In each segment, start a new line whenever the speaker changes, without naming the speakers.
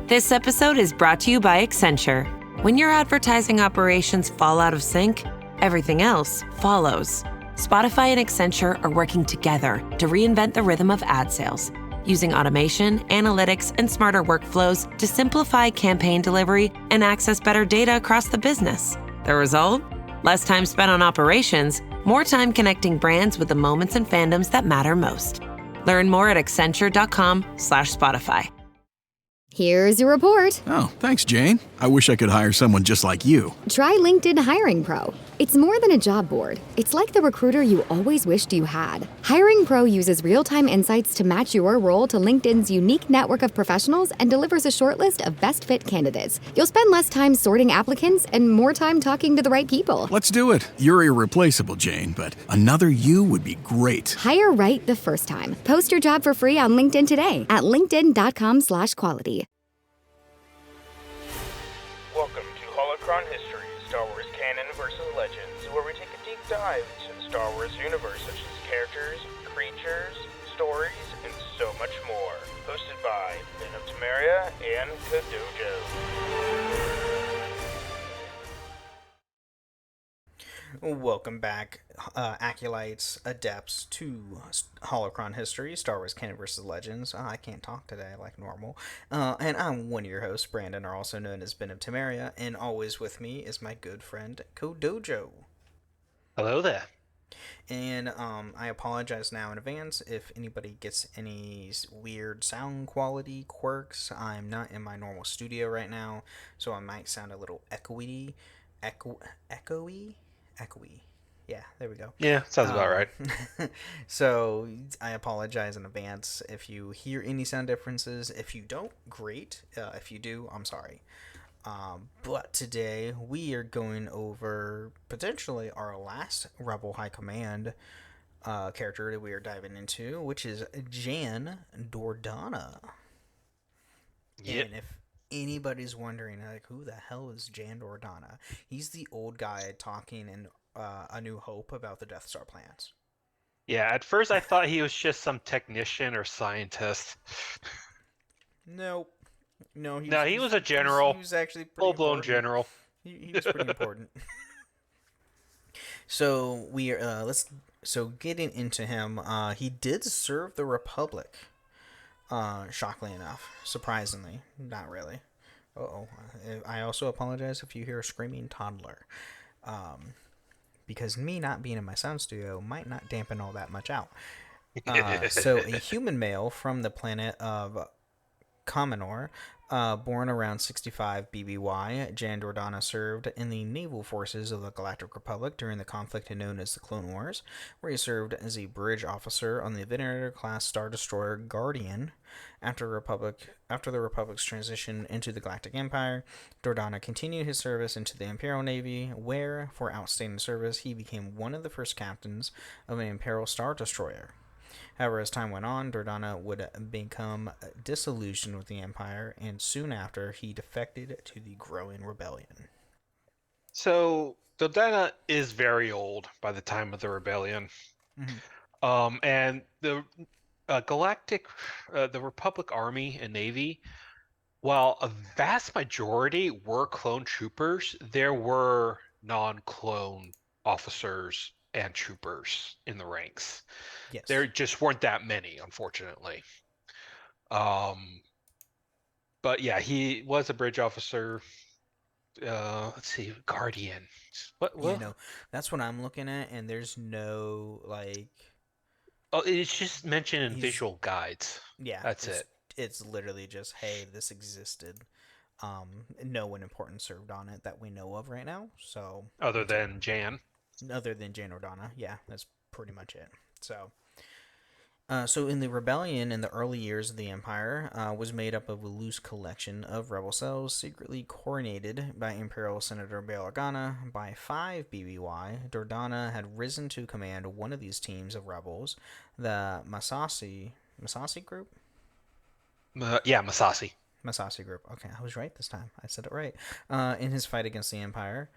This episode is brought to you by Accenture. When your advertising operations fall out of sync, everything else follows. Spotify and Accenture are working together to reinvent the rhythm of ad sales, using automation, analytics, and smarter workflows to simplify campaign delivery and access better data across the business. The result? Less time spent on operations, more time connecting brands with the moments and fandoms that matter most. Learn more at accenture.com/Spotify.
Here's your report.
Oh, thanks, Jane. I wish I could hire someone just like you.
Try LinkedIn Hiring Pro. It's more than a job board. It's like the recruiter you always wished you had. Hiring Pro uses real-time insights to match your role to LinkedIn's unique network of professionals and delivers a short list of best fit candidates. You'll spend less time sorting applicants and more time talking to the right people.
Let's do it. You're irreplaceable, Jane, but another you would be great.
Hire right the first time. Post your job for free on LinkedIn today at linkedin.com/quality.
Welcome to Holocron History, Star Wars Canon vs. Legends, where we take a deep dive into the Star Wars universe, such as characters, creatures, stories, and so much more. Hosted by Ben of Temeria and Kodojo. Welcome back, acolytes, adepts, to Holocron History, Star Wars Canon vs. Legends. I can't talk today like normal. And I'm one of your hosts, Brandon, or also known as Ben of Temeria, and always with me is my good friend, Kodojo.
Hello there.
And I apologize now in advance if anybody gets any weird sound quality quirks. I'm not in my normal studio right now, so I might sound a little echoey. Echoey? Yeah, there we go.
Yeah, sounds about right.
So I apologize in advance if you hear any sound differences. If you don't, great. If you do, I'm sorry. But today we are going over potentially our last Rebel High Command character that we are diving into, which is Jan Dodonna.
Yep.
And if anybody's wondering, like, who the hell is Jan Dodonna? He's the old guy talking in A New Hope about the Death Star plans.
Yeah, at first I thought he was just some technician or scientist.
Nope. No,
he was a general.
He was actually pretty
full-blown
important.
general.
He was pretty important. So we are getting into him. He did serve the Republic. Shockingly enough, surprisingly, not really. I also apologize if you hear a screaming toddler, because me not being in my sound studio might not dampen all that much out. So a human male from the planet of Comenor, born around 65 BBY, Jan Dodonna served in the naval forces of the Galactic Republic during the conflict known as the Clone Wars, where he served as a bridge officer on the Venator-class Star Destroyer Guardian. After the Republic's transition into the Galactic Empire, Dodonna continued his service into the Imperial Navy, where, for outstanding service, he became one of the first captains of an Imperial Star Destroyer. However, as time went on, Dodonna would become disillusioned with the Empire, and soon after, he defected to the growing rebellion.
So, Dodonna is very old by the time of the rebellion.
Mm-hmm.
And the the Republic Army and Navy, while a vast majority were clone troopers, there were non-clone officers and troopers in the ranks.
Yes.
There just weren't that many, unfortunately. But yeah, he was a bridge officer. Let's see, Guardian. What?
You know, that's what I'm looking at, and there's no, like...
Oh, it's just mentioned in visual guides.
Yeah.
That's it.
It's literally just, hey, this existed. No one important served on it that we know of right now, so...
Other than Jan.
Other than Jan Dodonna, yeah, that's pretty much it. So in the rebellion in the early years of the Empire was made up of a loose collection of rebel cells secretly coronated by Imperial Senator Bail Organa. By 5 BBY, Dodonna had risen to command one of these teams of rebels, the Masasi group?
Masasi.
Masasi group. Okay, I was right this time. I said it right. In his fight against the Empire,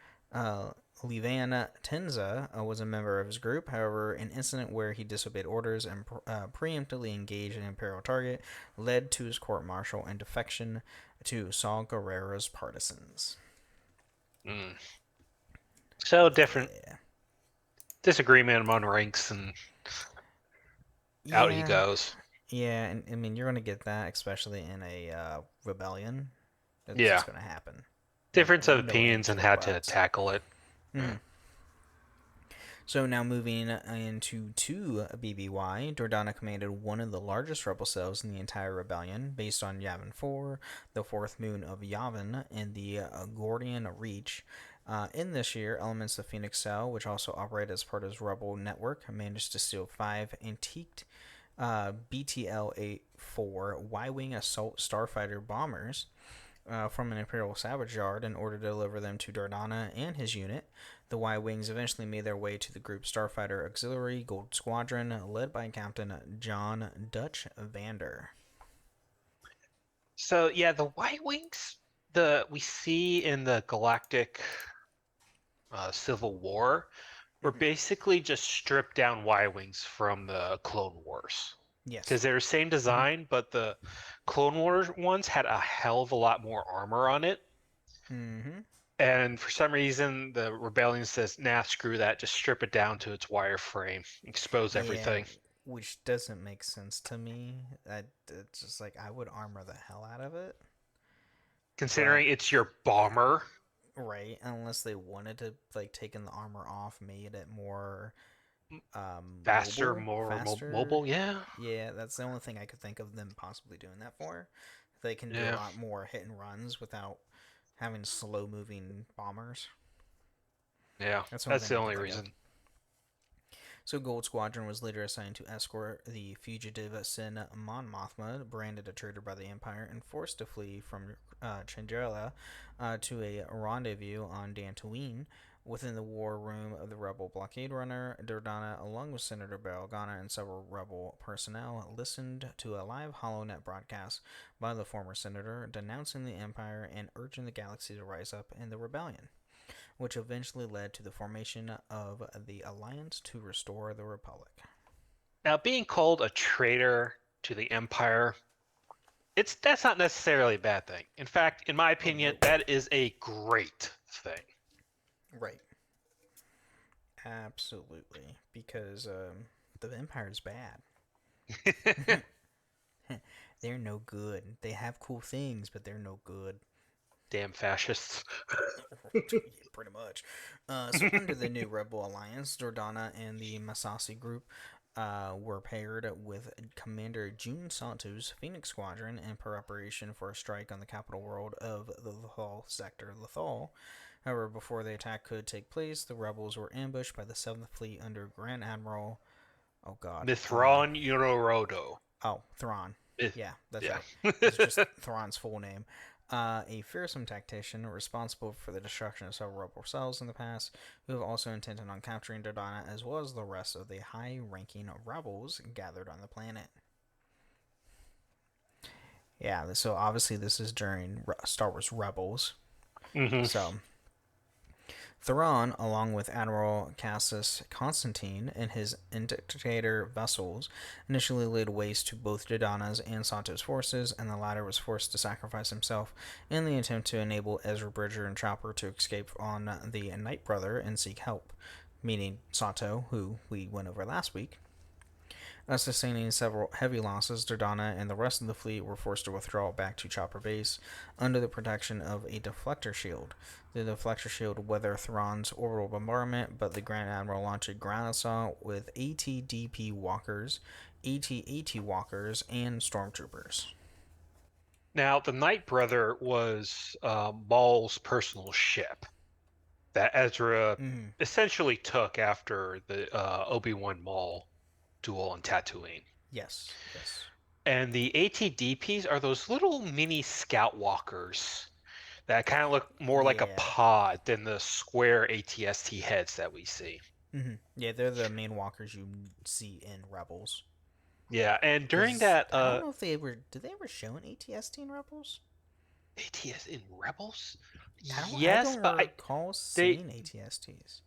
Levan Tenza was a member of his group. However, an incident where he disobeyed orders and preemptively engaged an Imperial target led to his court-martial and defection to Saul Guerrero's partisans.
Mm. So different
Yeah.
disagreement among ranks, and out he
Yeah.
goes.
Yeah, and I mean, you're going to get that, especially in a rebellion. That's
Yeah.
just going to happen.
Difference of
No
opinions
ands,
and
no
how to
buts.
tackle it.
Mm. So now moving into 2 BBY, Dodonna commanded one of the largest rebel cells in the entire rebellion, based on Yavin 4, the fourth moon of Yavin, and the Gordian Reach. In this year, elements of Phoenix Cell, which also operate as part of his rebel network, managed to steal 5 antiqued BTL-4 Y-Wing assault starfighter bombers from an Imperial salvage yard in order to deliver them to Dodonna and his unit. The Y-Wings eventually made their way to the group's starfighter auxiliary Gold Squadron, led by Captain John Dutch Vander.
So yeah, the Y-Wings we see in the Galactic Civil War were basically just stripped down Y-Wings from the Clone Wars.
Yes.
Because they're the same design, but the Clone Wars ones had a hell of a lot more armor on it.
Mm-hmm.
And for some reason, the Rebellion says, nah, screw that. Just strip it down to its wireframe. Expose
Yeah,
everything.
which doesn't make sense to me. It's just like, I would armor the hell out of it.
Considering
But,
it's your bomber.
right, unless they wanted to, like, taking the armor off, made it more
Faster,
faster.
mobile, yeah.
Yeah, that's the only thing I could think of them possibly doing that for. They can do a
Yeah.
lot more hit and runs without having slow moving bombers.
Yeah,
That's the
that's the
only
only
thing I could think of.
reason.
So Gold Squadron was later assigned to escort the fugitive Sin Mon Mothma, branded a traitor by the Empire, and forced to flee from Chandrila to a rendezvous on Dantooine. Within the war room of the rebel blockade runner, Dodonna, along with Senator Barragana and several rebel personnel, listened to a live HoloNet broadcast by the former senator denouncing the Empire and urging the galaxy to rise up in the rebellion, which eventually led to the formation of the Alliance to Restore the Republic.
Now, being called a traitor to the Empire, that's not necessarily a bad thing. In fact, in my opinion, that is a great thing.
Right. Absolutely. Because the Empire's bad. They're no good. They have cool things, but they're no good.
Damn fascists.
Yeah, pretty much. So under the new Rebel Alliance, Dodonna and the Masasi group were paired with Commander Jun Santo's Phoenix Squadron in preparation for a strike on the capital world of the Lothal sector, Lothal. However, before the attack could take place, the rebels were ambushed by the 7th Fleet under Grand Admiral... Oh, God.
Mithron Yororodo.
Oh, Thrawn. Yeah, that's
yeah.
right. It's just Thrawn's full name. A fearsome tactician responsible for the destruction of several rebel cells in the past, who have also intended on capturing Dodonna as well as the rest of the high-ranking rebels gathered on the planet. Yeah, so obviously this is during Star Wars Rebels.
Mm-hmm.
So Thrawn, along with Admiral Cassius Constantine and his Indictator vessels, initially laid waste to both Dodonna's and Santo's forces, and the latter was forced to sacrifice himself in the attempt to enable Ezra Bridger and Chopper to escape on the Night Brother and seek help, meaning Santo, who we went over last week. Sustaining several heavy losses, Dodonna and the rest of the fleet were forced to withdraw back to Chopper Base under the protection of a deflector shield. The deflector shield weathered Thrawn's orbital bombardment, but the Grand Admiral launched a ground assault with AT-DP walkers, AT-AT walkers, and stormtroopers.
Now, the Night Brother was Maul's personal ship that Ezra essentially took after the Obi-Wan Maul duel on Tatooine.
Yes.
And the ATDPs are those little mini scout walkers that kind of look more like a pod than the square ATST heads that we see.
Mm-hmm. Yeah, they're the main walkers you see in Rebels.
Yeah, and during that...
I don't know if they ever... Did they ever show an ATST in Rebels?
ATS in Rebels?
I
Yes,
don't
but
recall
they
seeing ATSTs.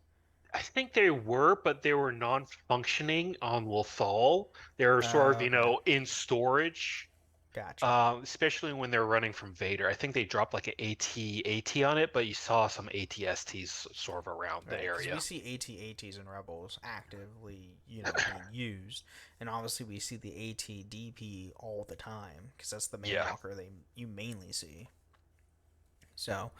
I think they were, but they were non-functioning on Lothal. They were sort of,
Okay,
in storage,
gotcha.
especially when they're running from Vader. I think they dropped like an AT-AT on it, but you saw some AT-STs sort of around the
Right, because we
area.
see AT-ATs and Rebels actively, being used, and obviously we see the AT-DP all the time because that's the main
Yeah.
walker you mainly see. So,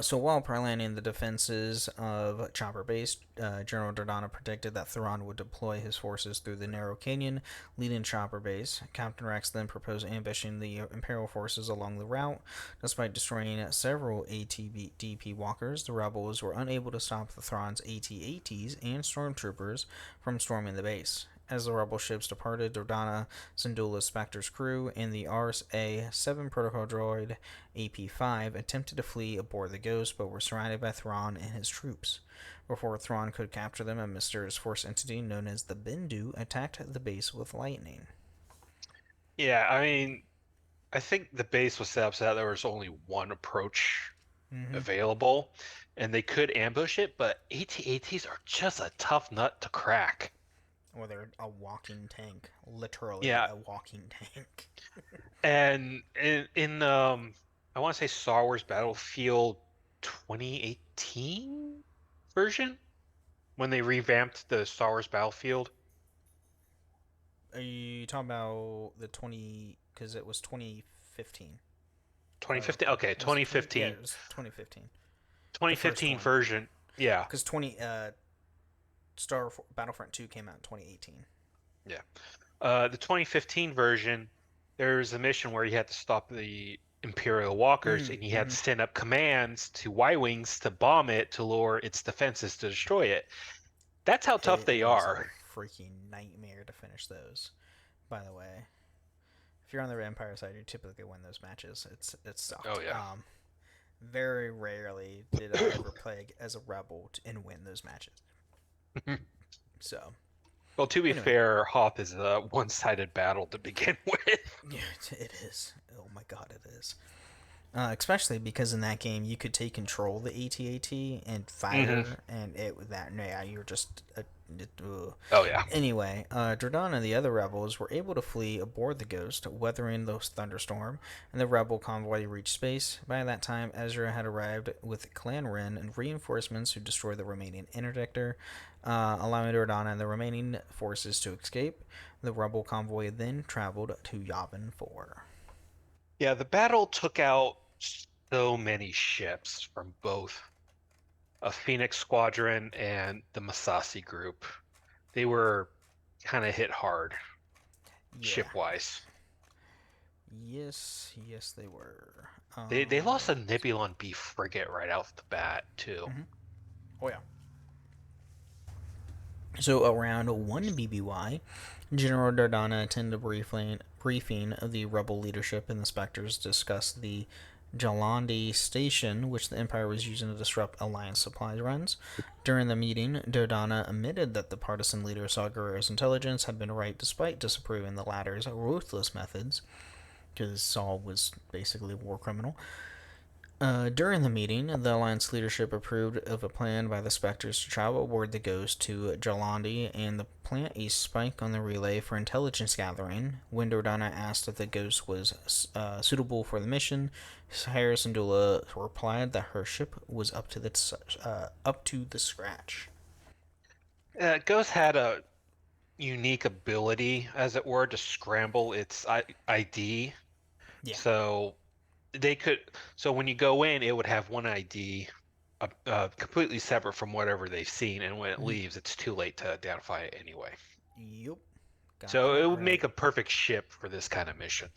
so while planning the defenses of Chopper Base, General Dodonna predicted that Thrawn would deploy his forces through the narrow canyon leading to Chopper Base. Captain Rex then proposed ambushing the Imperial forces along the route. Despite destroying several AT-DP walkers, the rebels were unable to stop the Thrawn's AT-ATs and stormtroopers from storming the base. As the rebel ships departed, Dodonna, Syndulla's Spectre's crew, and the RS-A-7 protocol droid AP-5 attempted to flee aboard the Ghost, but were surrounded by Thrawn and his troops. Before Thrawn could capture them, a mysterious force entity known as the Bendu attacked the base with lightning.
Yeah, I mean, I think the base was set up so that there was only one approach
Mm-hmm.
available, and they could ambush it, but AT-ATs are just a tough nut to crack.
Or they're a walking tank. Literally
Yeah,
a walking tank.
and in I want to say Star Wars Battlefield 2018 version when they revamped the Star Wars Battlefield.
Are you talking about the 20... Because it was 2015, if I
2015.
recall.
Okay,
Was it 20? Yeah,
2015.
it was 2015. The first
2015
one.
version. Yeah.
Because Battlefront 2 came out in 2018.
Yeah. The 2015 version, there was a mission where you had to stop the Imperial walkers and you had
Mm-hmm.
to send up commands to Y-Wings to bomb it to lower its defenses to destroy it. That's how tough
It
they
was a
are.
freaking nightmare to finish those. By the way, if you're on the Empire side, you typically win those matches. It
Oh
sucked.
yeah.
Very rarely did I ever play as a rebel and win those matches. So
Well, to be
anyway,
fair, Hoth is a one-sided battle to begin with.
yeah, it is. Oh my god, it is. Especially because in that game you could take control of the AT-AT and
Hmm.
fire, and you're just
Oh yeah.
Anyway, Dodonna and the other rebels were able to flee aboard the Ghost, weathering the thunderstorm, and the rebel convoy reached space. By that time, Ezra had arrived with Clan Ren and reinforcements who destroyed the remaining interdictor, allowing Dodonna and the remaining forces to escape. The rebel convoy then traveled to Yavin 4.
Yeah, the battle took out so many ships from both a Phoenix Squadron and the Masasi group. They were kind of hit hard
Yeah.
ship-wise.
Yes, they were.
They lost a Nebulon B frigate right off the bat too.
Oh yeah. So around 1 BBY, General Dodonna attended a briefing of the rebel leadership and the Spectres discussed the Jalandi station, which the Empire was using to disrupt Alliance supply runs. During the meeting, Dodonna admitted that the partisan leader saw Guerrero's intelligence had been right despite disapproving the latter's ruthless methods, because Saul was basically a war criminal. During the meeting, the Alliance leadership approved of a plan by the Spectres to travel aboard the Ghost to Jalandi and plant a spike on the relay for intelligence gathering. When Dodonna asked if the Ghost was suitable for the mission, Harris and Dula replied that her ship was up to the scratch.
Ghost had a unique ability, as it were, to scramble its ID.
Yeah.
So they could. So when you go in, it would have one ID, completely separate from whatever they've seen, and when it leaves, it's too late to identify it anyway.
Yep. Got
So it
that
would make
right.
a perfect ship for this kind of mission.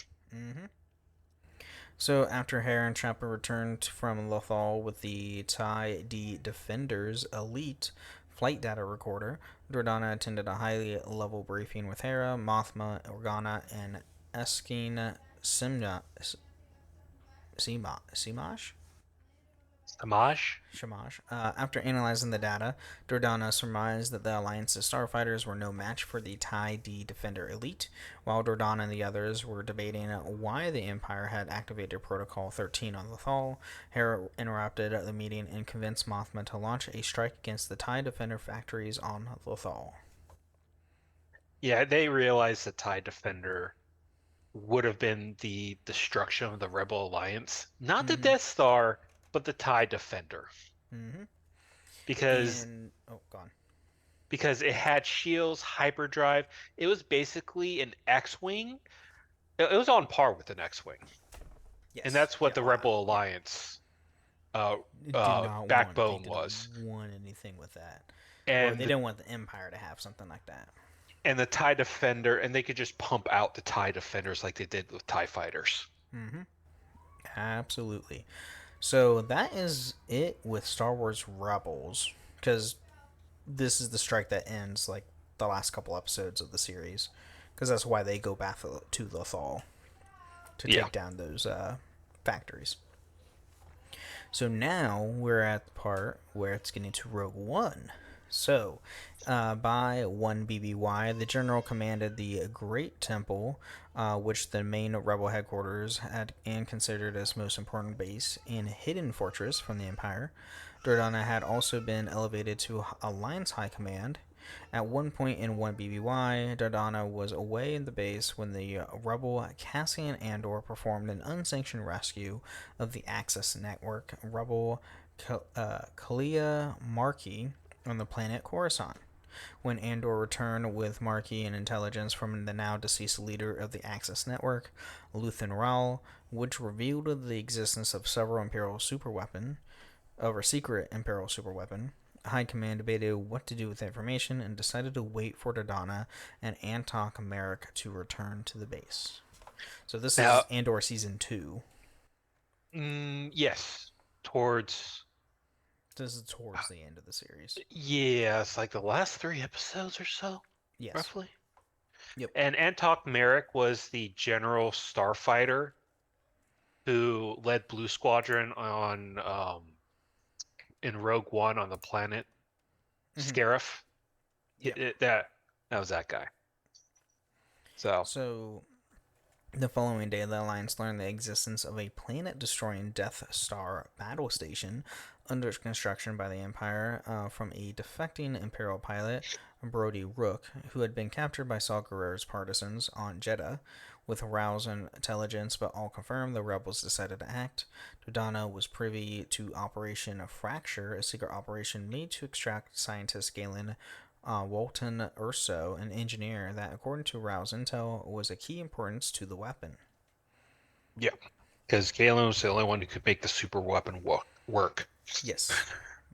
So after Hera and Chopper returned from Lothal with the TIE D Defender's Elite flight data recorder, Dodonna attended a high level briefing with Hera, Mothma, Organa, and Eskin Simash?
Samaj?
Shamash. After analyzing the data, Dodonna surmised that the Alliance's starfighters were no match for the TIE D Defender elite, while Dodonna and the others were debating why the Empire had activated Protocol 13 on Lothal. Hera interrupted the meeting and convinced Mothma to launch a strike against the TIE Defender factories on Lothal.
Yeah, they realized the TIE Defender would have been the destruction of the Rebel Alliance. Not the
Mm-hmm.
Death Star, but the TIE Defender.
Mm-hmm.
Because
And oh, gone.
because it had shields, hyperdrive. It was basically an X-wing. It was on par with an X-wing, and
Yes.
that's
Yeah.
what the Rebel Alliance uh,
Do not want. They
backbone
didn't
was.
want anything with that, or they
And
didn't want the Empire to have something like that.
the TIE Defender, and they could just pump out the TIE Defenders like they did with TIE Fighters.
Mm-hmm. Absolutely. So that is it with Star Wars Rebels, because this is the strike that ends like the last couple episodes of the series, because that's why they go back to Lothal to
Yeah.
take down those factories. So now we're at the part where it's getting to Rogue One. So, by 1 BBY, the general commanded the Great Temple, which the main rebel headquarters had and considered as most important base and hidden fortress from the Empire. Dodonna had also been elevated to Alliance High Command. At one point in 1 BBY, Dodonna was away in the base when the rebel Cassian Andor performed an unsanctioned rescue of the Axis Network rebel Kalia Marki on the planet Coruscant. When Andor returned with Marki and intelligence from the now deceased leader of the Axis Network, Luthen Rawl, which revealed the existence of several Imperial superweapon, of a secret Imperial superweapon, High Command debated what to do with the information and decided to wait for Dodonna and Antok Merrick to return to the base. So this
Now,
is Andor season 2.
yes, towards
This is towards the end of the series.
yeah, it's like the last 3 episodes or so,
Yes.
roughly.
Yep.
And Antok Merrick was the general starfighter who led Blue Squadron on in Rogue One on the planet Scarif.
Yeah.
That was that guy.
So the following day, the Alliance learned the existence of a planet-destroying Death Star battle station under construction by the Empire from a defecting Imperial pilot, Brody Rook, who had been captured by Saw Gerrera's partisans on Jeddah. With Rao's intelligence but all confirmed, the rebels decided to act. Dodonna was privy to Operation Fracture, a secret operation made to extract scientist Galen Walton Urso, an engineer that, according to Rao's intel, was a key importance to the weapon.
Yeah, because Galen was the only one who could make the super weapon work.
Yes.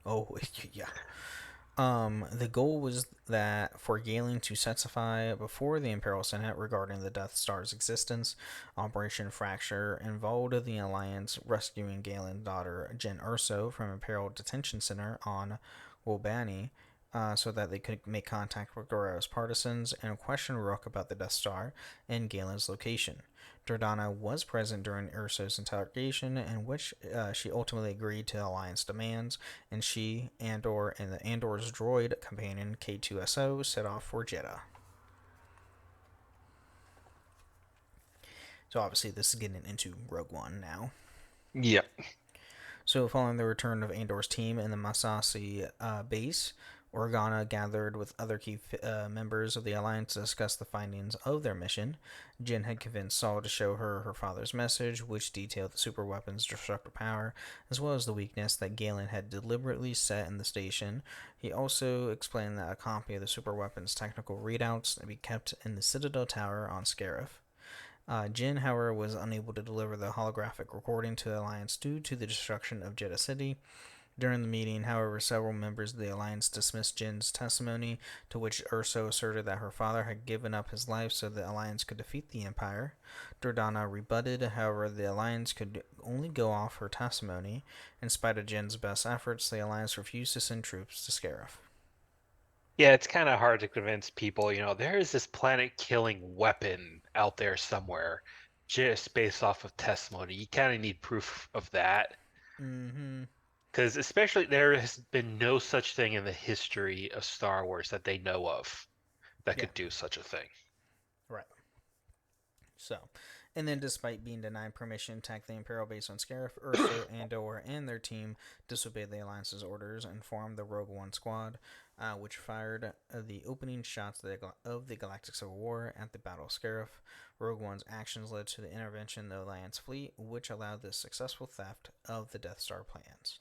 Oh, yeah. The goal was that for Galen to testify before the Imperial Senate regarding the Death Star's existence. Operation Fracture involved the Alliance rescuing Galen's daughter Jyn Erso from Imperial Detention Center on Wobani, so that they could make contact with Goro's partisans and question Rook about the Death Star and Galen's location. Dodonna was present during Urso's interrogation, in which she ultimately agreed to Alliance demands, and she, Andor, and the Andor's droid companion K2SO set off for Jeddah. So obviously this is getting into Rogue One now.
Yeah.
So following the return of Andor's team in the Masasi base, Organa gathered with other key members of the Alliance to discuss the findings of their mission. Jyn had convinced Saul to show her her father's message, which detailed the superweapon's destructive power, as well as the weakness that Galen had deliberately set in the station. He also explained that a copy of the superweapon's technical readouts would be kept in the Citadel Tower on Scarif. Jyn, however, was unable to deliver the holographic recording to the Alliance due to the destruction of Jeddah City. During the meeting, however, several members of the Alliance dismissed Jyn's testimony, to which Urso asserted that her father had given up his life so the Alliance could defeat the Empire. Dodonna rebutted, however, the Alliance could only go off her testimony. In spite of Jyn's best efforts, the Alliance refused to send troops to Scarif.
Yeah, it's kind of hard to convince people, there is this planet-killing weapon out there somewhere, just based off of testimony. You kind of need proof of that.
Mm-hmm.
Because especially there has been no such thing in the history of Star Wars that they know of that
Yeah,
could do such a thing.
right. So, and then despite being denied permission to attack the Imperial base on Scarif, Urso, Andor, and their team disobeyed the Alliance's orders and formed the Rogue One Squad, which fired the opening shots of the Galactic Civil War at the Battle of Scarif. Rogue One's actions led to the intervention of the Alliance fleet, which allowed the successful theft of the Death Star plans.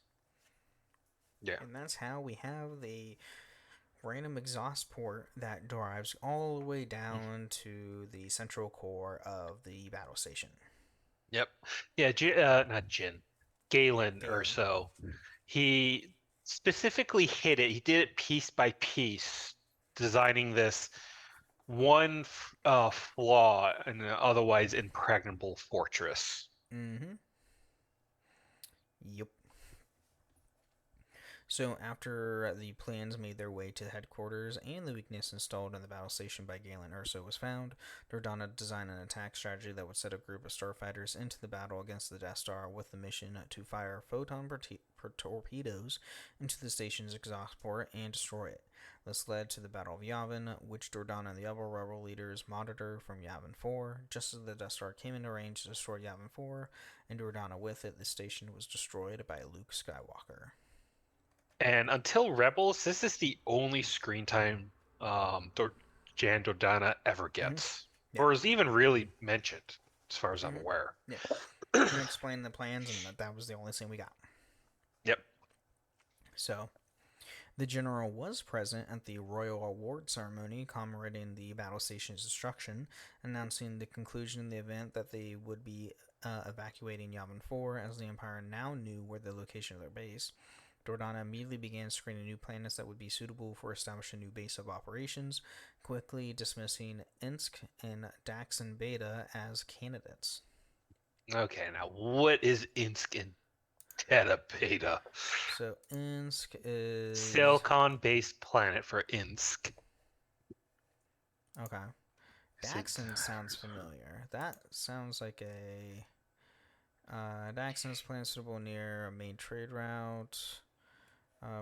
Yeah.
And that's how we have the random exhaust port that drives all the way down to the central core of the battle station.
Yep. Yeah, not Jin. Galen or
Galen.
so. He specifically hit it. He did it piece by piece, designing this one flaw in an otherwise impregnable fortress.
Mm-hmm. Yep. So after the plans made their way to headquarters and the weakness installed in the battle station by Galen Urso was found, Dodonna designed an attack strategy that would set a group of starfighters into the battle against the Death Star with the mission to fire photon torpedoes into the station's exhaust port and destroy it. This led to the Battle of Yavin, which Dodonna and the other rebel leaders monitored from Yavin 4. Just as the Death Star came into range to destroy Yavin 4, and Dodonna with it, the station was destroyed by Luke Skywalker.
And until Rebels, this is the only screen time Jan Dodonna ever gets,
Yeah.
or is even really mentioned, as far as I'm aware.
Yeah. And explain the plans, and that was the only thing we got.
Yep.
So, the general was present at the Royal Award ceremony commemorating the battle station's destruction, announcing the conclusion of the event that they would be evacuating Yavin 4, as the Empire now knew where the location of their base. Dodonna immediately began screening new planets that would be suitable for establishing a new base of operations, quickly dismissing Insk and Daxon Beta as candidates.
Okay, now what is Insk and Theta Beta?
So Insk is
Silicon-based planet for Insk.
Okay. Daxon sounds familiar. That sounds like a Daxon's planet suitable near a main trade route.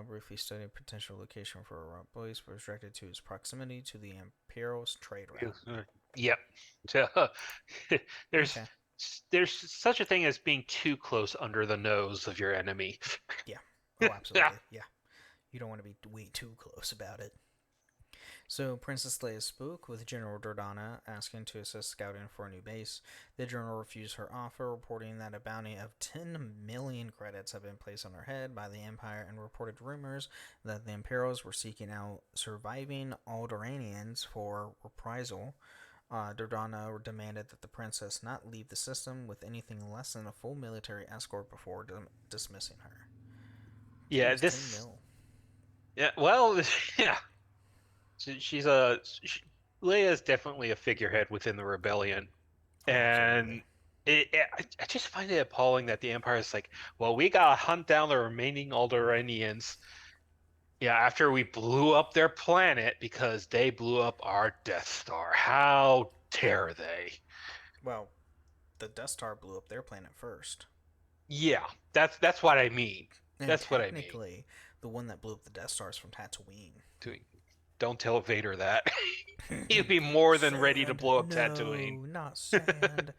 Briefly studied potential location for a route base was directed to its proximity to the Imperial's trade route.
Yep. there's
Okay.
there's such a thing as being too close under the nose of your enemy.
Yeah. Oh, absolutely. Yeah. You don't want to be way too close about it. So Princess Leia spoke with General Dodonna, asking to assist scouting for a new base. The general refused her offer, reporting that a bounty of 10 million credits had been placed on her head by the Empire, and reported rumors that the Imperials were seeking out surviving Alderaanians for reprisal. Dodonna demanded that the princess not leave the system with anything less than a full military escort before dismissing her.
Yeah,
Jeez,
this.
10 mil.
Yeah, well, yeah. Leia is definitely a figurehead within the rebellion, and I just find it appalling that the Empire is like, well, we gotta hunt down the remaining Alderaanians. Yeah, after we blew up their planet because they blew up our Death Star. How dare they?
Well, the Death Star blew up their planet first.
Yeah, that's what I mean.
And
That's what I mean.
technically, the one that blew up the Death Star is from Tatooine.
Don't tell Vader that. He'd be more than
Sand,
ready to blow up Tatooine.
No, not sand.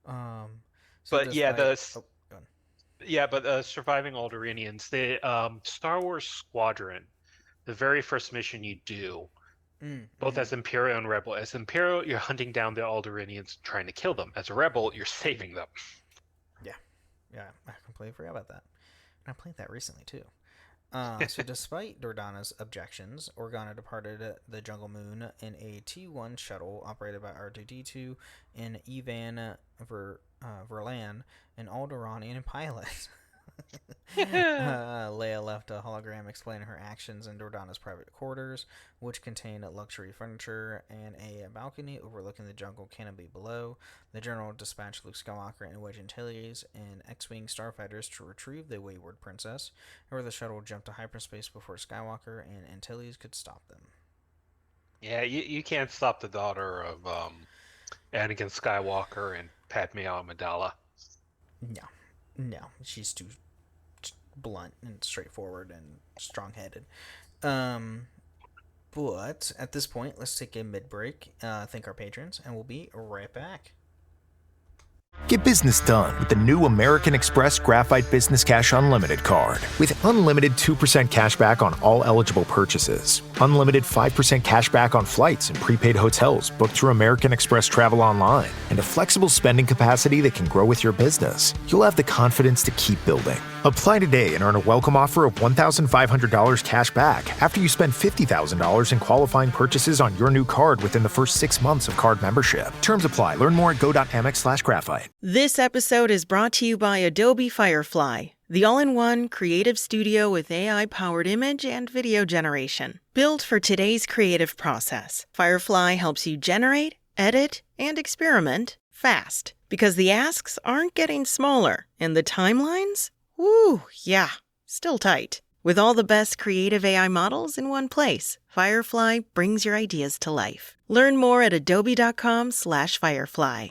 But yeah,
go on.
surviving Alderaanians, the Star Wars Squadron, the very first mission you do, both as Imperial and Rebel. As Imperial, you're hunting down the Alderaanians, trying to kill them. As a Rebel, you're saving them.
Yeah, I completely forgot about that. And I played that recently too. So despite Dodonna's objections, Organa departed the Jungle Moon in a T-1 shuttle operated by R2-D2 and Ivan Verlan, an Alderaanian pilot. Leia left a hologram explaining her actions in Dodonna's private quarters, which contained luxury furniture and a balcony overlooking the jungle canopy below. The general dispatched Luke Skywalker and Wedge Antilles and X-Wing starfighters to retrieve the wayward princess. However, the shuttle jumped to hyperspace before Skywalker and Antilles could stop them.
Yeah, you can't stop the daughter of Anakin Skywalker and Padme Amidala.
No, she's too blunt and straightforward and strong-headed. But at this point, let's take a mid-break, thank our patrons, and we'll be right back.
Get business done with the new American Express Graphite Business Cash Unlimited card. With unlimited 2% cash back on all eligible purchases, unlimited 5% cash back on flights and prepaid hotels booked through American Express Travel Online, and a flexible spending capacity that can grow with your business, you'll have the confidence to keep building. Apply today and earn a welcome offer of $1,500 cash back after you spend $50,000 in qualifying purchases on your new card within the first 6 months of card membership. Terms apply. Learn more at go.amex/graphite.
This episode is brought to you by Adobe Firefly, the all-in-one creative studio with AI-powered image and video generation. Built for today's creative process, Firefly helps you generate, edit, and experiment fast. Because the asks aren't getting smaller, and the timelines? Woo, yeah, still tight. With all the best creative AI models in one place, Firefly brings your ideas to life. Learn more at adobe.com/firefly.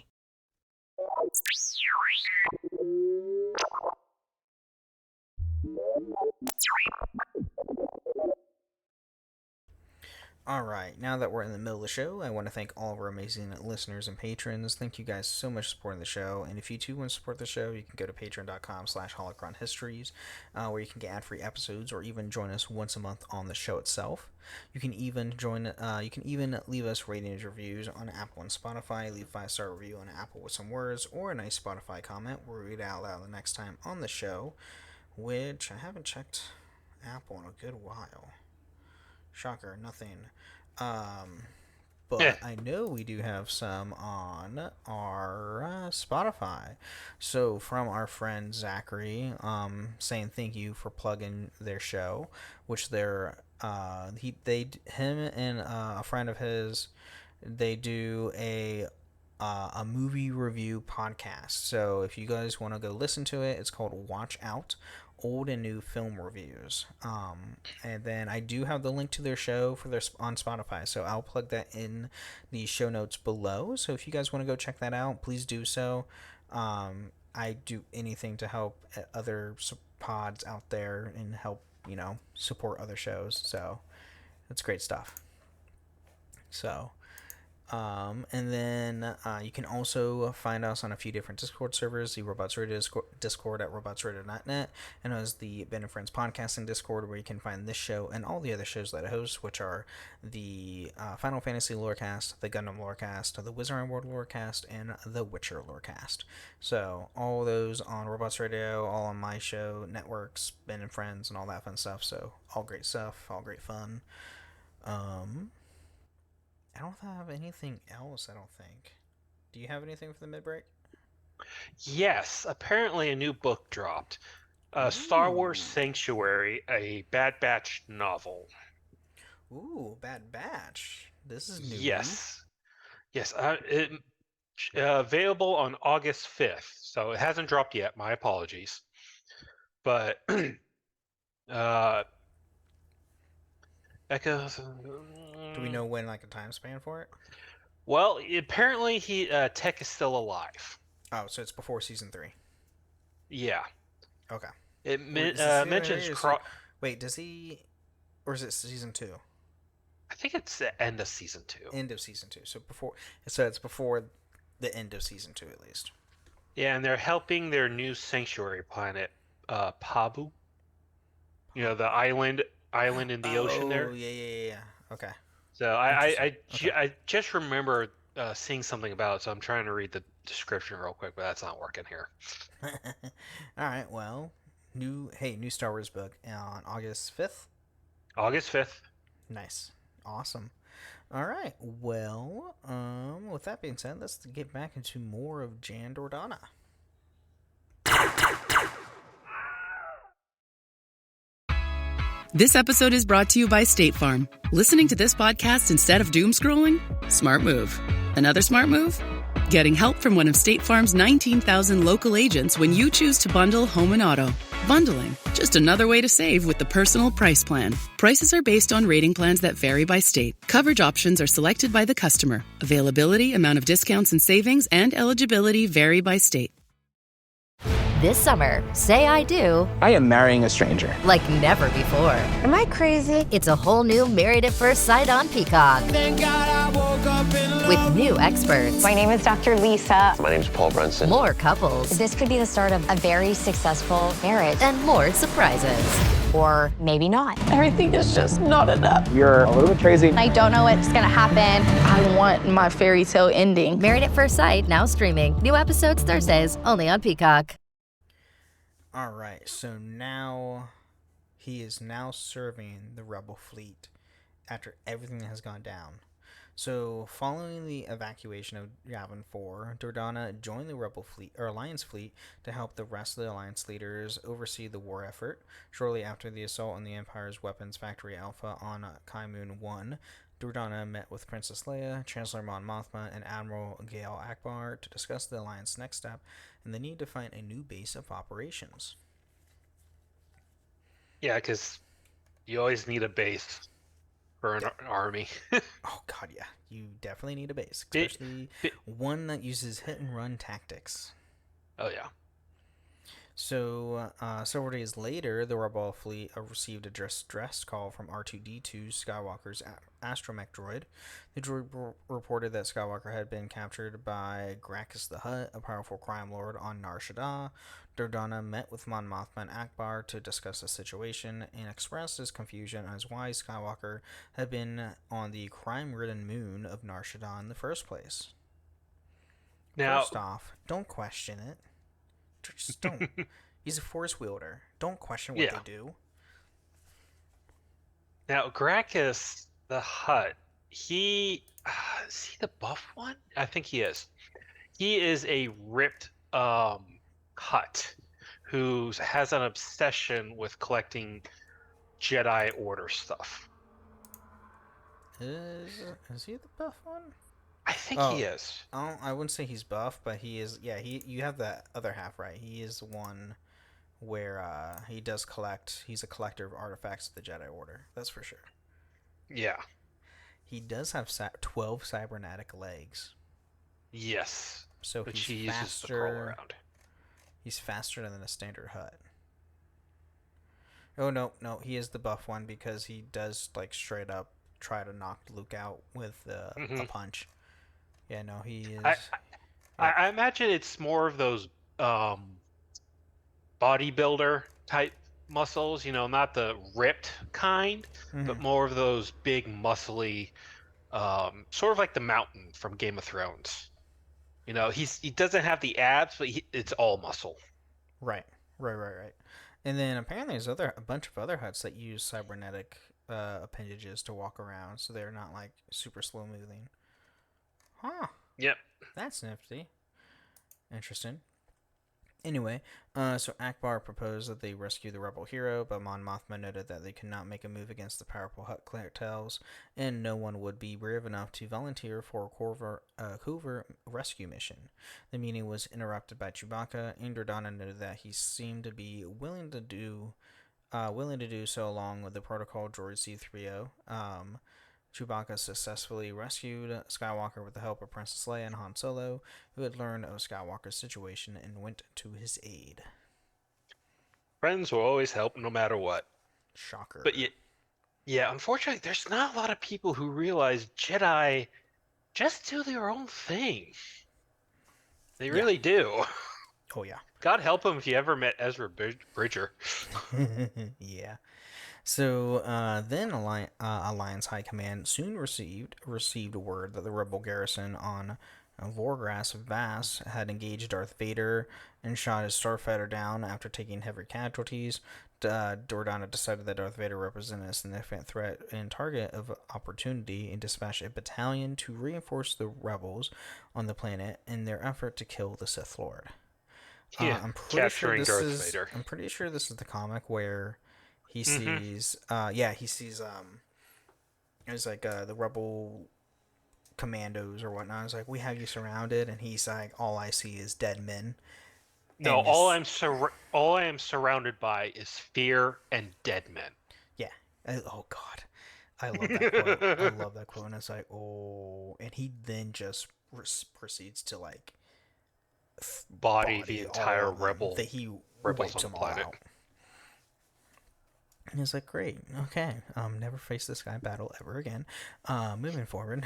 Alright, now that we're in the middle of the show, I want to thank all of our amazing listeners and patrons. Thank you guys so much for supporting the show. And if you too want to support the show, you can go to patreon.com/holocronhistories, where you can get ad-free episodes or even join us once a month on the show itself. You can even leave us ratings reviews on Apple and Spotify. Leave a 5-star review on Apple with some words or a nice Spotify comment. We'll read it out loud the next time on the show, which I haven't checked Apple in a good while. Shocker, nothing. But I know we do have some on our Spotify. So from our friend Zachary, saying thank you for plugging their show, which him and a friend of his, they do a movie review podcast. So if you guys want to go listen to it, it's called Watch Out, Old and New Film Reviews. And then I do have the link to their show on Spotify, so I'll plug that in the show notes below. So if you guys want to go check that out, please do so. I do anything to help other pods out there and help, support other shows. So that's great stuff. So and then you can also find us on a few different Discord servers, the Robots Radio Discord at robotsradio.net, and as the Ben and Friends podcasting Discord, where you can find this show and all the other shows that I host, which are the Final Fantasy Lorecast, the Gundam Lorecast, the Wizarding World Lorecast, and the Witcher Lorecast. So all those on Robots Radio, all on my show networks, Ben and Friends, and all that fun stuff. So all great stuff, all great fun. I don't have anything else, I don't think. Do you have anything for the mid-break?
Yes, apparently a new book dropped. Star Wars Sanctuary, a Bad Batch novel.
Ooh, Bad Batch. This is new.
Yes. Available on August 5th, so it hasn't dropped yet. My apologies. But Echoes.
Do we know when, like, a time span for it?
Well, apparently Tech is still alive.
Oh, so it's before season 3.
Yeah.
Okay.
It mentions.
Wait, does he, or is it season 2?
I think it's the end of season 2.
End of season 2. So it's before the end of season 2 at least.
Yeah, and they're helping their new sanctuary planet, Pabu. The island in the ocean there.
Oh, yeah. Okay.
So I just remember seeing something about it, so I'm trying to read the description real quick, but that's not working here.
All right, well, new Star Wars book on August 5th?
August 5th.
Nice. Awesome. All right, well, with that being said, let's get back into more of Jan Dodonna.
This episode is brought to you by State Farm. Listening to this podcast instead of doom scrolling? Smart move. Another smart move? Getting help from one of State Farm's 19,000 local agents when you choose to bundle home and auto. Bundling, just another way to save with the Personal Price Plan. Prices are based on rating plans that vary by state. Coverage options are selected by the customer. Availability, amount of discounts and savings, and eligibility vary by state.
This summer, say I do
I am marrying a stranger.
like never before.
Am I crazy?
It's a whole new Married at First Sight on Peacock.
Thank God I woke up in love.
With new experts.
My name is Dr. Lisa.
My name is Paul Brunson.
More couples.
This could be the start of a very successful marriage.
And more surprises.
Or maybe not.
Everything is just not enough.
You're a little bit crazy.
I don't know what's gonna happen. I want my fairy tale ending.
Married at First Sight, now streaming. New episodes Thursdays, only on Peacock.
All right, so now he is now serving the rebel fleet after everything has gone down. So, following the evacuation of Yavin 4, Dodonna joined the rebel fleet or alliance fleet to help the rest of the alliance leaders oversee the war effort. Shortly after the assault on the Empire's weapons factory Alpha on Kaimun 1, Dodonna met with Princess Leia, Chancellor Mon Mothma, and Admiral Gail Akbar to discuss the alliance's next step and the need to find a new base of operations.
Yeah, because you always need a base for an army.
Oh god, yeah, you definitely need a base, especially one that uses hit and run tactics.
Oh yeah.
So several days later, the rebel fleet received a distress call from R2-D2, Skywalker's astromech droid. The droid reported that Skywalker had been captured by Gracchus the Hutt, a powerful crime lord on Nar Shaddaa. Dodonna met with Mon Mothma and Akbar to discuss the situation and expressed his confusion as why Skywalker had been on the crime-ridden moon of Nar Shaddaa in the first place. Now, first off, don't question it. Just don't. He's a force wielder. Don't question what they do.
Now, Gracchus the Hutt, is he the buff one? I think he is. He is a ripped Hutt who has an obsession with collecting Jedi Order stuff.
Is he the buff one?
I think he is.
I wouldn't say he's buff, but he is. Yeah, you have the other half right. He is the one where he does collect. He's a collector of artifacts of the Jedi Order. That's for sure.
Yeah.
He does have 12 cybernetic legs.
Yes.
So
which
he's
he uses
faster.
to crawl around.
He's faster than a standard Hutt. Oh no, he is the buff one because he does like straight up try to knock Luke out with a punch. Yeah, no, he is.
I imagine it's more of those bodybuilder type muscles, not the ripped kind, but more of those big muscly, sort of like the Mountain from Game of Thrones. He doesn't have the abs, but it's all muscle.
Right. And then apparently there's a bunch of other Hutts that use cybernetic appendages to walk around, so they're not like super slow moving. Huh.
Yep.
That's nifty. Interesting. Anyway, so Akbar proposed that they rescue the rebel hero, but Mon Mothma noted that they could not make a move against the powerful Hutt cartels, and no one would be brave enough to volunteer for a covert rescue mission. The meeting was interrupted by Chewbacca, and Dodonna noted that he seemed to be willing to do so along with the protocol droid C-3PO. Chewbacca successfully rescued Skywalker with the help of Princess Leia and Han Solo, who had learned of Skywalker's situation and went to his aid.
Friends will always help no matter what.
Shocker.
But yeah, unfortunately, there's not a lot of people who realize Jedi just do their own thing. They really do.
Oh, yeah.
God help him if you ever met Ezra Bridger.
Yeah. So then Alliance High Command soon received word that the rebel garrison on Vorgras Vass had engaged Darth Vader and shot his starfighter down after taking heavy casualties. Dodonna decided that Darth Vader represented a significant threat and target of opportunity and dispatched a battalion to reinforce the rebels on the planet in their effort to kill the Sith Lord.
Yeah,
I'm pretty sure
Vader.
I'm pretty sure this is the comic where he sees, it's like the rebel commandos or whatnot. It's like, we have you surrounded, and he's like, all I see is dead men.
No, all I am surrounded by is fear and dead men.
Yeah. Oh God, I love that quote. I love that quote, and it's like, oh, and he then just proceeds to like
body the entire
that he
rebels
wipes
on the
them all
planet.
out. And he's like, great, okay, never face this guy in battle ever again. Moving forward.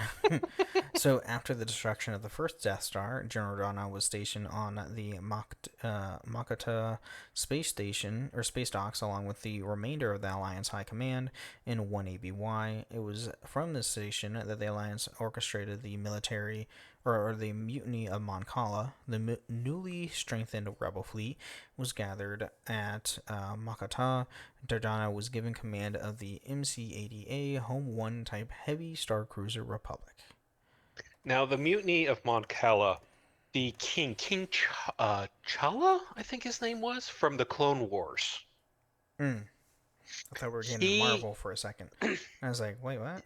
So after the destruction of the first Death Star, General Dodonna was stationed on the Makata space station, or space docks, along with the remainder of the Alliance High Command in 1ABY. It was from this station that the Alliance orchestrated the military, or the mutiny of Mon Cala. The newly strengthened rebel fleet was gathered at Makata. Dodonna was given command of the MC-80A Home 1 type heavy star cruiser Republic.
Now, the mutiny of Mon Cala, the King Chala, I think his name was, from the Clone Wars.
I thought we were getting Marvel for a second. I was like, wait, what?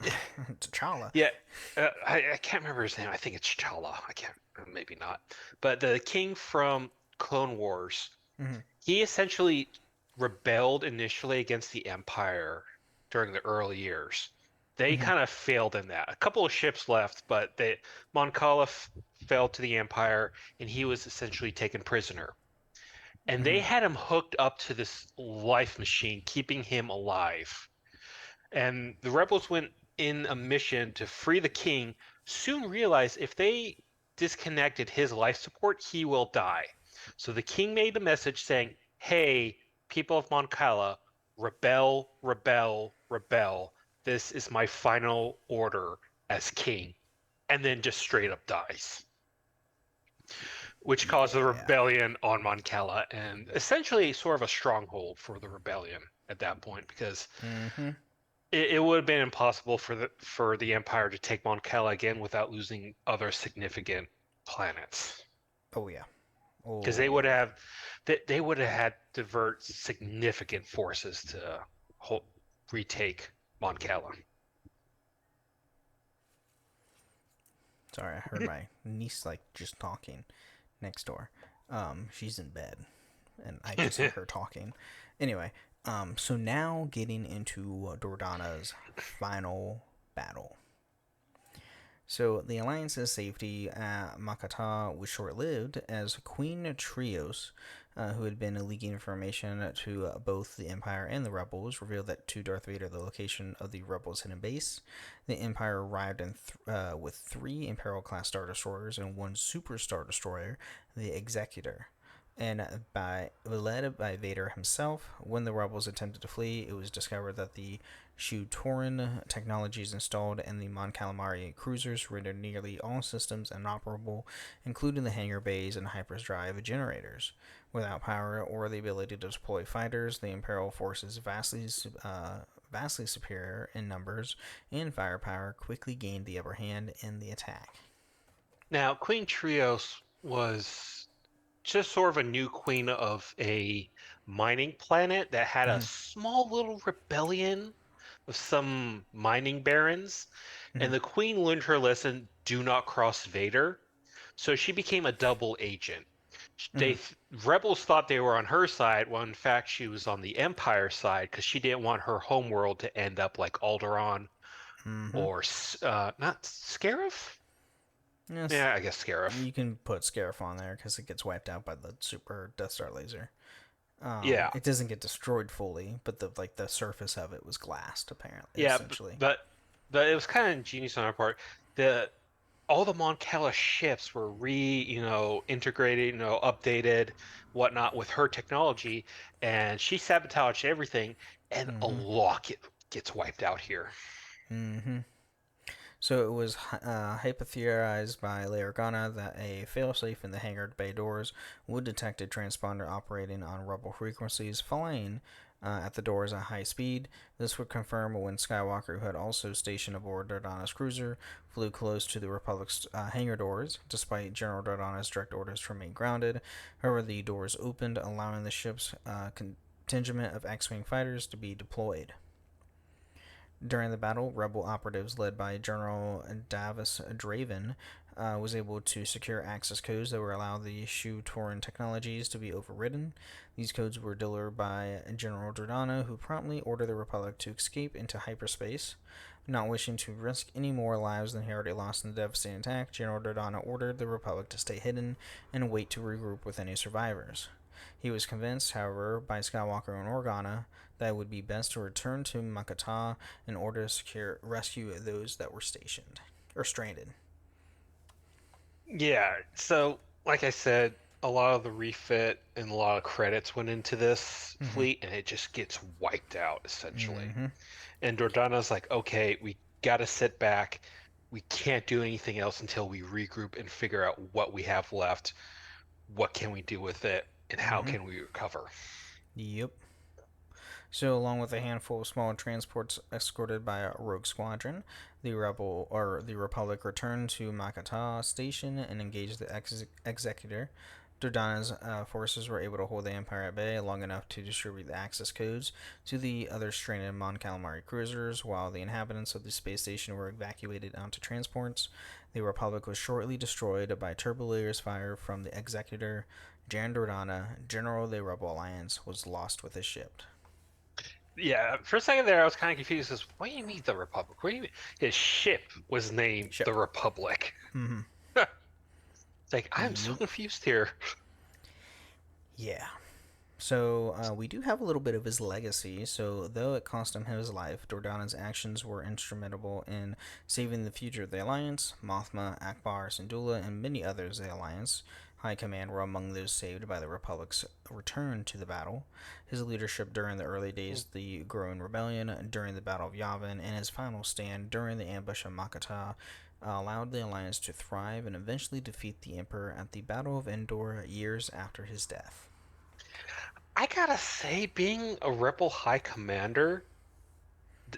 T'Challa.
Yeah, I can't remember his name. I think it's Chala. I can't, maybe not. But the king from Clone Wars, he essentially rebelled initially against the Empire during the early years. They kind of failed in that. A couple of ships left, but Mon Cala fell to the Empire, and he was essentially taken prisoner. And they had him hooked up to this life machine, keeping him alive. And the rebels went in a mission to free the king, soon realized if they disconnected his life support, he will die. So the king made a message saying, hey, people of Mon Cala, rebel, rebel, rebel. This is my final order as king. And then just straight up dies. Which caused the rebellion on Mon Cala, and essentially sort of a stronghold for the rebellion at that point, because it would have been impossible for the Empire to take Mon Cala again without losing other significant planets.
Oh yeah,
because they would have had to divert significant forces to retake Mon Cala.
Sorry, I heard my niece just talking next door. She's in bed, and I just heard her talking. Anyway, so now getting into Dodonna's final battle. So the Alliance's safety at Makata was short-lived, as Queen Trios, who had been leaking information to both the Empire and the Rebels, revealed that to Darth Vader the location of the Rebels' hidden base. The Empire arrived with 3 Imperial-class Star Destroyers and 1 Super Star Destroyer, the Executor. And led by Vader himself. When the rebels attempted to flee, it was discovered that the Shu-Torun technologies installed in the Mon Calamari cruisers rendered nearly all systems inoperable, including the hangar bays and hyperdrive generators. Without power or the ability to deploy fighters, the Imperial forces, vastly superior in numbers and firepower, quickly gained the upper hand in the attack.
Now, Queen Trios was just sort of a new queen of a mining planet that had a small little rebellion of some mining barons, and the queen learned her lesson: do not cross Vader. So she became a double agent. Rebels thought they were on her side, when in fact she was on the Empire side, because she didn't want her homeworld to end up like Alderaan or not Scarif.
Yes,
yeah, I guess Scarif.
You can put Scarif on there because it gets wiped out by the Super Death Star laser. It doesn't get destroyed fully, but the surface of it was glassed, apparently.
Yeah,
essentially.
but it was kind of ingenious on our part. All the Mon Cala ships were integrated, updated, whatnot with her technology, and she sabotaged everything, and a lot gets wiped out here.
So it was hypotheorized by Leia Organa that a failsafe in the hangar bay doors would detect a transponder operating on Rebel frequencies flying at the doors at high speed. This would confirm when Skywalker, who had also stationed aboard Dodonna's cruiser, flew close to the Republic's hangar doors, despite General Dodonna's direct orders to remain grounded. However, the doors opened, allowing the ship's contingent of X-Wing fighters to be deployed. During the battle, Rebel operatives led by General Davis Draven was able to secure access codes that would allow the Shu-Torin technologies to be overridden. These codes were delivered by General Dodonna, who promptly ordered the Republic to escape into hyperspace. Not wishing to risk any more lives than he already lost in the devastating attack, General Dodonna ordered the Republic to stay hidden and wait to regroup with any survivors. He was convinced, however, by Skywalker and Organa that it would be best to return to Makata in order to rescue those that were stranded.
Yeah, so like I said, a lot of the refit and a lot of credits went into this fleet, and it just gets wiped out essentially. And Dordana's like, okay, we gotta sit back. We can't do anything else until we regroup and figure out what we have left. What can we do with it, and how can we recover?
Yep. So, along with a handful of small transports escorted by a rogue squadron, the Republic returned to Makata Station and engaged the Executor. Dodonna's forces were able to hold the Empire at bay long enough to distribute the access codes to the other stranded Mon Calamari cruisers, while the inhabitants of the space station were evacuated onto transports. The Republic was shortly destroyed by turbolayers fire from the Executor. Jan Dodonna, General of the Rebel Alliance, was lost with his ship.
Yeah, for a second there, I was kind of confused. As what do you mean the Republic? What do you mean? His ship was named the Republic. It's like I'm so confused here.
Yeah. So we do have a little bit of his legacy. So though it cost him his life, Dordonna's actions were instrumental in saving the future of the Alliance. Mothma, Akbar, Syndulla, and many others of the Alliance High Command were among those saved by the Republic's return to the battle. His leadership during the early days of the growing rebellion, during the Battle of Yavin, and his final stand during the ambush of Makata allowed the Alliance to thrive and eventually defeat the Emperor at the Battle of Endor years after his death.
I gotta say, being a Rebel High Commander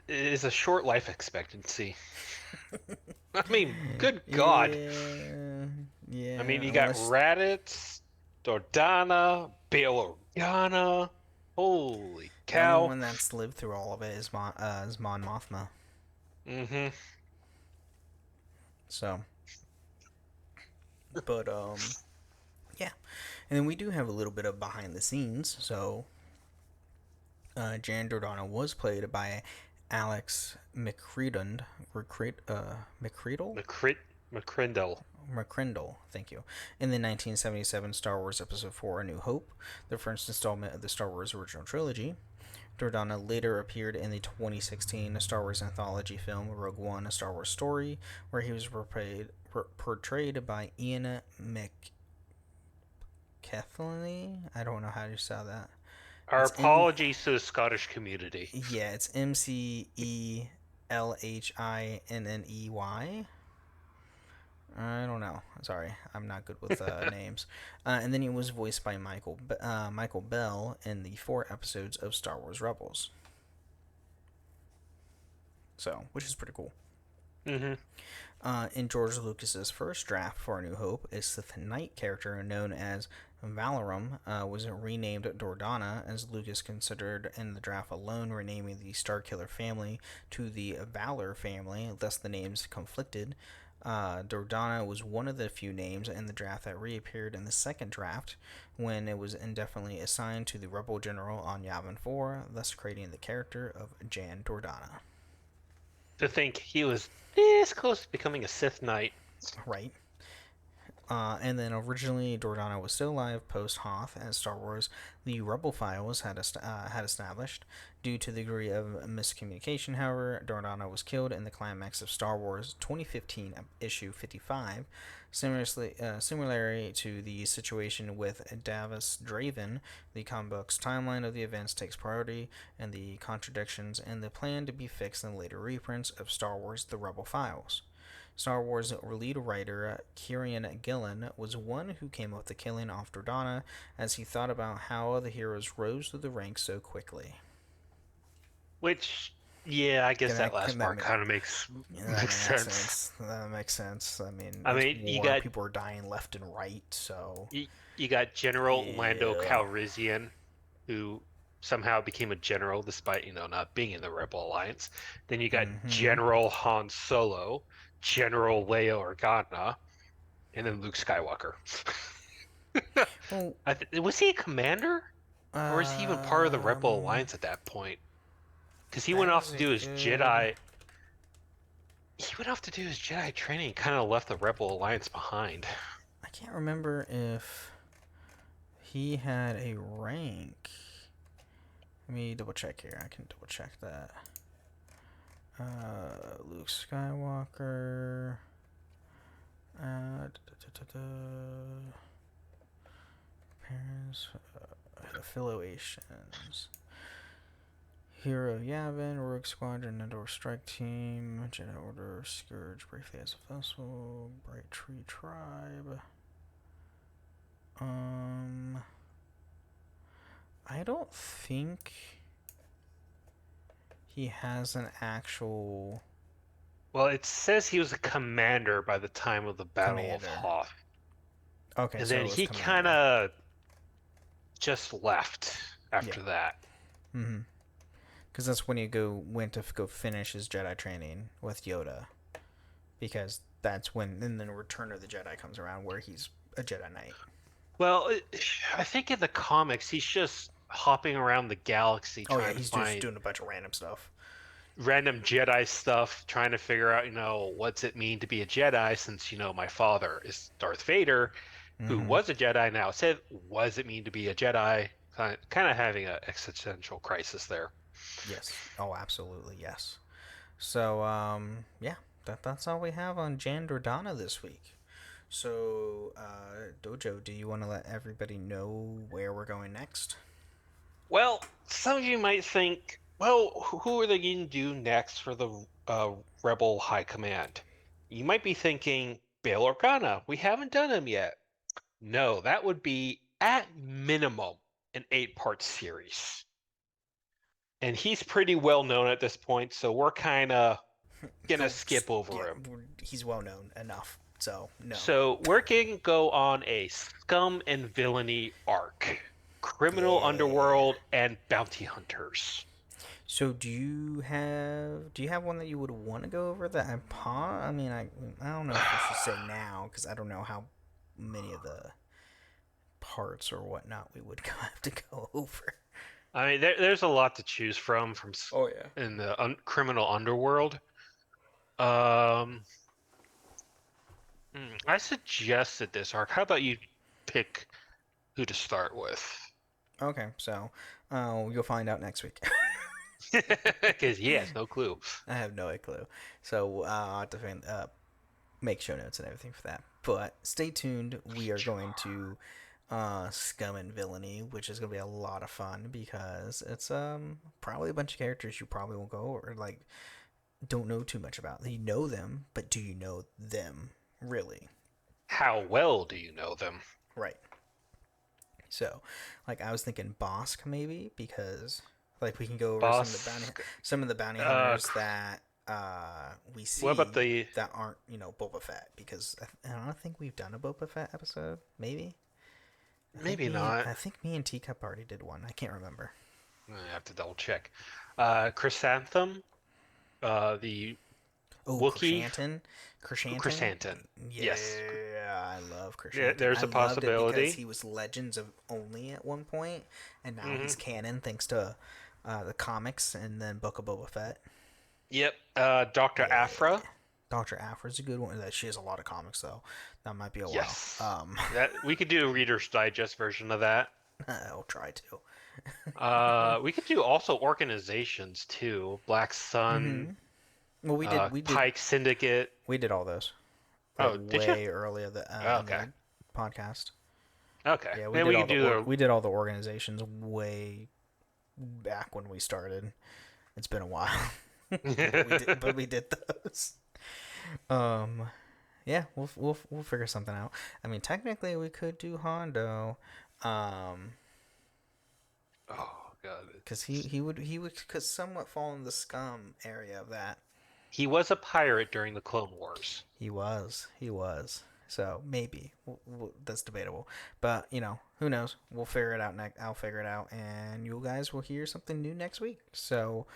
is a short life expectancy. I mean, good God.
Yeah.
I mean, you got Raditz, Dodonna, Bail Organa. Holy cow.
The only one that's lived through all of it is Mon Mothma. So. But, yeah. And then we do have a little bit of behind the scenes. So, Jan Dodonna was played by Alex McCrindle. McCrindle, thank you. In the 1977 Star Wars Episode 4 A New Hope, the first installment of the Star Wars original trilogy. Dodonna later appeared in the 2016 Star Wars anthology film Rogue One, A Star Wars Story, where he was portrayed by Ian McKelvey. I don't know how to say that.
Our apologies to the Scottish community.
Yeah, it's McElhinney. I don't know. Sorry, I'm not good with names. And then he was voiced by Michael Bell in the 4 episodes of Star Wars Rebels. So, which is pretty cool. In George Lucas's first draft for A New Hope, a Sith Knight character known as Valorum was renamed Dodonna, as Lucas considered in the draft alone renaming the Starkiller family to the Valor family, thus the names conflicted. Dodonna was one of the few names in the draft that reappeared in the second draft when it was indefinitely assigned to the Rebel General on Yavin 4, thus creating the character of Jan Dodonna.
To think he was this close to becoming a Sith Knight.
Right. And then originally Dodonna was still alive post-Hoth, as Star Wars The Rebel Files had established. Due to the degree of miscommunication, however, Dodonna was killed in the climax of Star Wars 2015 issue 55. Similarly to the situation with Davis Draven, the comic book's timeline of the events takes priority, and the contradictions and the plan to be fixed in later reprints of Star Wars The Rebel Files. Star Wars lead writer Kieran Gillen was one who came up with the killing off Dodonna, as he thought about how the heroes rose through the ranks so quickly.
Which, yeah, I guess that last part kind of makes sense.
That makes sense. I mean,
you got
people are dying left and right, so
you got General Lando Calrissian, who somehow became a general despite not being in the Rebel Alliance. Then you got General Han Solo, General Leia Organa, And then Luke Skywalker.
Well,
Was he a commander? Or is he even part of the Rebel
um,
Alliance at that point? Because he
that
went off
is
to
a
do his
good.
Jedi. He went off to do his Jedi training and kind of left the Rebel Alliance behind.
I can't remember if he had a rank. Let me double check here. I can double check that. Luke Skywalker. Parents, affiliations. Hero Yavin, Rogue Squadron, Endor Strike Team, Jedi Order, Scourge, briefly as a vessel, Bright Tree Tribe. I don't think he has an actual.
Well, it says he was a commander by the time of the Battle of
Commander.
Hoth.
Okay,
And
so
then
it was
he
commander.
kind of just left after that.
Mm-hmm. Because that's when he went to go finish his Jedi training with Yoda. Because that's when, and then Return of the Jedi comes around, where he's a Jedi Knight.
Well, I think in the comics he's just hopping around the galaxy trying to
He's
find
just doing a bunch of random stuff.
Random Jedi stuff, trying to figure out, what's it mean to be a Jedi since, my father is Darth Vader, who was a Jedi now said, what does it mean to be a Jedi? Kind of having an existential crisis there.
Yes. Oh, absolutely, yes. So, yeah, that's all we have on Dodonna this week. So, Dojo, do you want to let everybody know where we're going next?
Well, some of you might think, well, who are they going to do next for the Rebel High Command? You might be thinking, Bail Organa. We haven't done him yet. No, that would be, at minimum, an 8-part series. And he's pretty well known at this point, so we're kind of going to skip over him.
He's well known enough, so no.
So we're going to go on a scum and villainy arc. Criminal underworld and bounty hunters.
So do you have one that you would want to go over that I don't know if I should say now, because I don't know how many of the parts or whatnot we would have to go over.
I mean, there's a lot to choose from in the criminal underworld. I suggested this arc. How about you pick who to start with?
Okay, so you'll find out next week.
Because he has no clue.
I have no clue. So I'll have to make show notes and everything for that. But stay tuned. We are going to Scum and Villainy, which is going to be a lot of fun because it's probably a bunch of characters you probably won't go or don't know too much about. You know them, but do you know them really?
How well do you know them?
Right. So, I was thinking Bosk maybe, because we can go over some of the bounty hunters that we see.
What about
that aren't Boba Fett? Because I don't think we've done a Boba Fett episode. Maybe
not.
I think me and Teacup already did one. I can't remember.
I have to double check. Chrysanthemum, the Wookiee.
Chrysanthemum.
Yes.
Yeah, I love Chrysanthemum.
There's a possibility
because he was Legends of Only at one point, and now he's canon thanks to the comics and then Book of Boba Fett.
Yep. Dr. Aphra.
Dr. Aphra's a good one. She has a lot of comics though. That might be a while.
That we could do a Reader's Digest version of that.
I'll try to.
We could do also organizations too. Black Sun.
Well, we did
Pike Syndicate.
We did all those.
Did you?
Earlier the podcast.
Okay.
Yeah, we did all the organizations way back when we started. It's been a while, but we did those. Yeah, we'll figure something out. I mean, technically, we could do Hondo.
Oh God.
Because he would somewhat fall in the scum area of that.
He was a pirate during the Clone Wars.
He was. So maybe that's debatable, but who knows? We'll figure it out. I'll figure it out, and you guys will hear something new next week. So,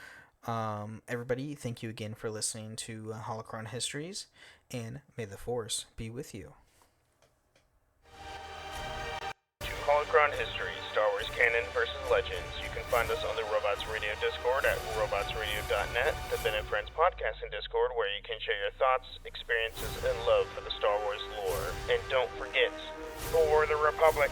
everybody, thank you again for listening to Holocron Histories, and may the Force be with you.
Uncron History, Star Wars Canon vs. Legends. You can find us on the Robots Radio Discord at robotsradio.net, the Ben and Friends podcasting Discord, where you can share your thoughts, experiences, and love for the Star Wars lore. And don't forget, for the Republic!